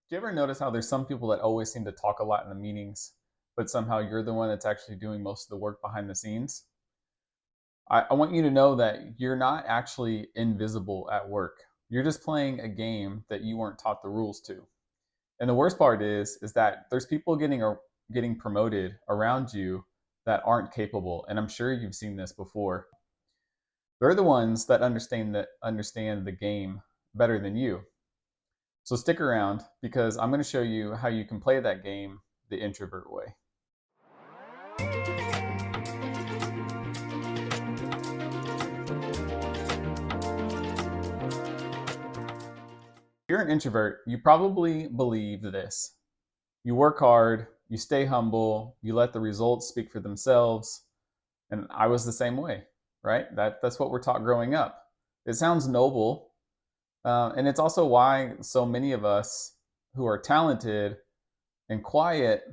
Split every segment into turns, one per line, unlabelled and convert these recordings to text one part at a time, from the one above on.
Do you ever notice how there's some people that always seem to talk a lot in the meetings, but somehow you're the one that's actually doing most of the work behind the scenes? I want you to know that you're not actually invisible at work. You're just playing a game that you weren't taught the rules to. And the worst part is that there's people getting promoted around you that aren't capable. And I'm sure you've seen this before. They're the ones that understand the game better than you. So stick around because I'm going to show you how you can play that game the introvert way. If you're an introvert, you probably believe this. You work hard, you stay humble, you let the results speak for themselves. And I was the same way, right? That's what we're taught growing up. It sounds noble, and it's also why so many of us who are talented and quiet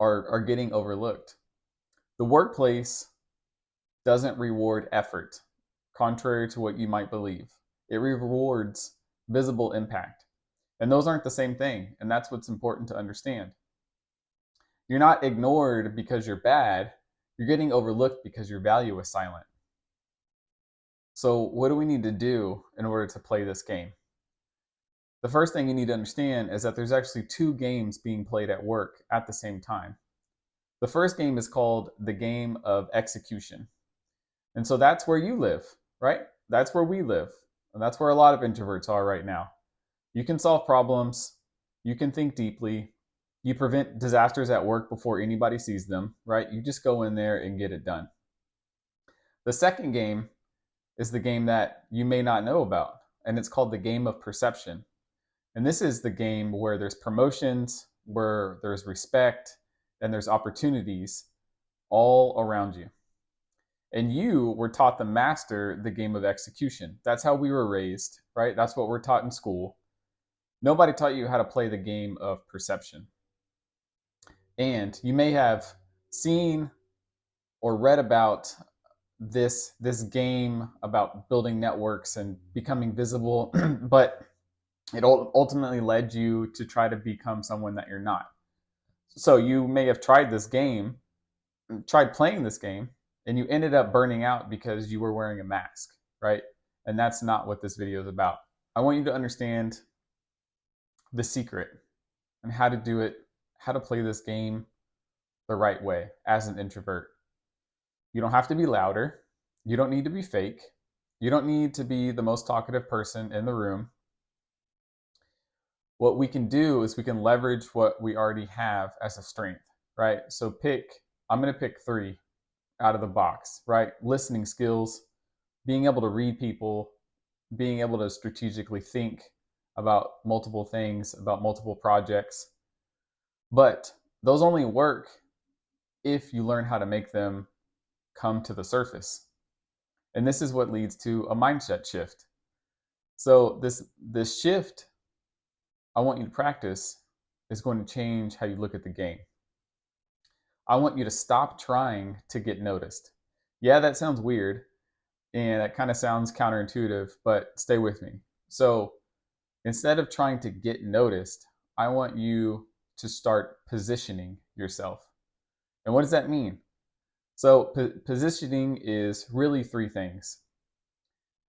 are getting overlooked. The workplace doesn't reward effort, contrary to what you might believe. It rewards visible impact. And those aren't the same thing. And that's what's important to understand. You're not ignored because you're bad, you're getting overlooked because your value is silent. So, what do we need to do in order to play this game? The first thing you need to understand is that there's actually two games being played at work at the same time. The first game is called the game of execution. And so that's where you live, right? That's where we live. And that's where a lot of introverts are right now. You can solve problems, you can think deeply, you prevent disasters at work before anybody sees them, right? You just go in there and get it done. The second game is the game that you may not know about, and it's called the game of perception. And this is the game where there's promotions, where there's respect, and there's opportunities all around you. And you were taught to master the game of execution. That's how we were raised, right? That's what we're taught in school. Nobody taught you how to play the game of perception. And you may have seen or read about this game about building networks and becoming visible, but it ultimately led you to try to become someone that you're not. So you may have tried playing this game, and you ended up burning out because you were wearing a mask, right? And that's not what this video is about. I want you to understand the secret and how to do it, how to play this game the right way as an introvert. You don't have to be louder. You don't need to be fake. You don't need to be the most talkative person in the room. What we can do is we can leverage what we already have as a strength, right? So I'm going to pick three out of the box, right? Listening skills, being able to read people, being able to strategically think about multiple things, about multiple projects. But those only work if you learn how to make them come to the surface. And this is what leads to a mindset shift. So this shift I want you to practice is going to change how you look at the game. I want you to stop trying to get noticed. Yeah, that sounds weird and that kind of sounds counterintuitive, but stay with me. So instead of trying to get noticed, I want you to start positioning yourself. And what does that mean? So, positioning is really three things.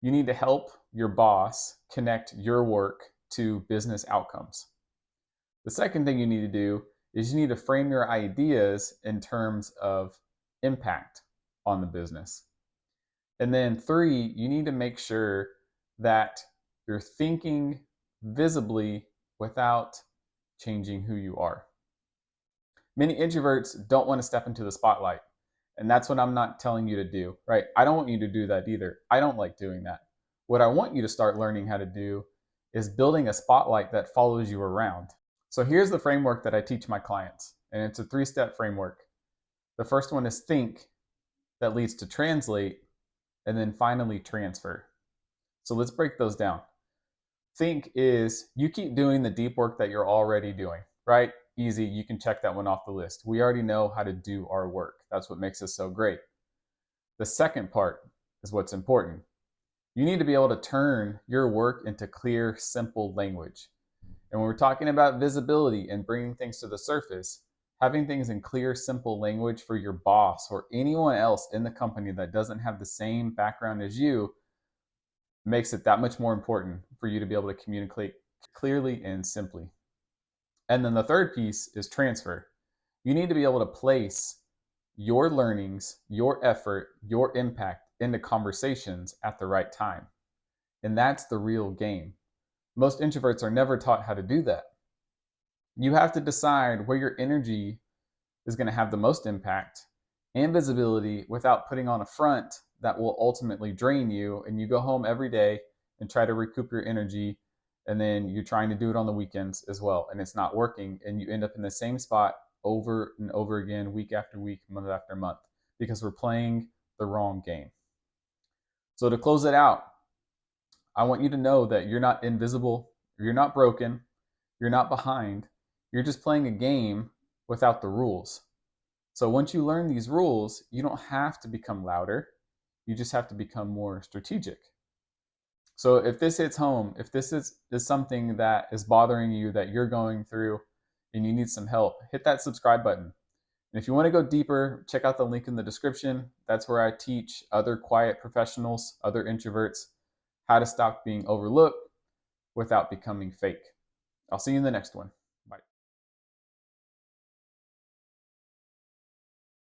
You need to help your boss connect your work to business outcomes. The second thing you need to do is you need to frame your ideas in terms of impact on the business. And then three, you need to make sure that you're thinking visibly without changing who you are. Many introverts don't want to step into the spotlight. And that's what I'm not telling you to do, right? I don't want you to do that either. I don't like doing that. What I want you to start learning how to do is building a spotlight that follows you around. So here's the framework that I teach my clients, and it's a 3-step framework. The first one is think, that leads to translate, and then finally transfer. So let's break those down. Think is you keep doing the deep work that you're already doing, right? Easy, you can check that one off the list. We already know how to do our work. That's what makes us so great. The second part is what's important. You need to be able to turn your work into clear, simple language. And when we're talking about visibility and bringing things to the surface, having things in clear, simple language for your boss or anyone else in the company that doesn't have the same background as you makes it that much more important for you to be able to communicate clearly and simply. And then the third piece is transfer. You need to be able to place your learnings, your effort, your impact into conversations at the right time. And that's the real game. Most introverts are never taught how to do that. You have to decide where your energy is going to have the most impact and visibility without putting on a front that will ultimately drain you. And you go home every day and try to recoup your energy. And then you're trying to do it on the weekends as well. And it's not working. And you end up in the same spot over and over again, week after week, month after month, because we're playing the wrong game. So to close it out, I want you to know that you're not invisible, you're not broken, you're not behind. You're just playing a game without the rules. So once you learn these rules, you don't have to become louder. You just have to become more strategic. So if this hits home, if this is something that is bothering you, that you're going through and you need some help, hit that subscribe button. And if you want to go deeper, check out the link in the description. That's where I teach other quiet professionals, other introverts, how to stop being overlooked without becoming fake. I'll see you in the next one.